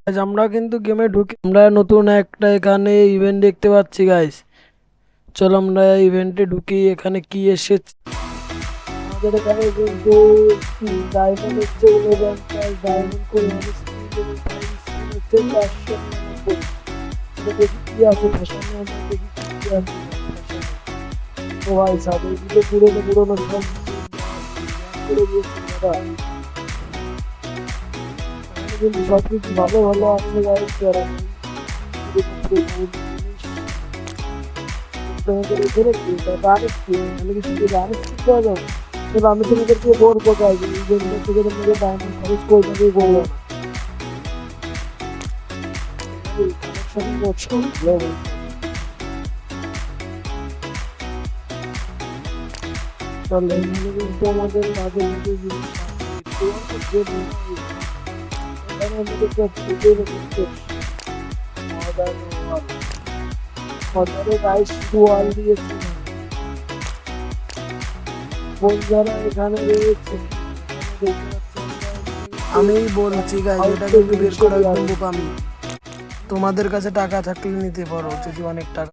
আমরা কিন্তু গেমে ঢুকে আমরা নতুন একটা এখানে ইভেন্ট দেখতে পাচ্ছি গাইস। চলো আমরা ইভেন্টে ঢুকি। এখানে কি এসেছে আমাদের এখানে কিন্তু ডায়মন্ড হচ্ছে 11 ডায়মন্ড করে হবে স্কিন হচ্ছে 499। আমরা দেখি কি আছে ফ্যাশনে, আমরা দেখি কি আছে ফ্যাশনে। ও ভাই সাথে এগুলো পুরোনো পুরোনো সব করে দিয়েছে দাদা। কিন্তু সবকিছু ভালো ভালো আছে গাইস। আর তোমাদের এখানে কি রানিস কি মানে কি শুধু রানিস কি পাওয়া যাবে? তবে আমি তোমাদেরকে বলবো গাইস, এই জন্য থেকে তোমাদের ডায়মন্ড খরচ করবে আমি বলবো না। এই কালেকশন করছো ভালো। তাহলে এখানে কিন্তু আমাদের মাঝে মাঝে জিনিস আছে একটু যে এখানে আমাদের কাছে মডার্ন ওয়াল মডার্ন গাইস ওয়াল দিয়েছে। বন্ধুরা এখানে রয়েছে আমি বলছি গাইস, এটা কিন্তু বের করা একদম বোকামি। তোমাদের কাছে টাকা থাকলে নিতে পারো যদি অনেক টাকা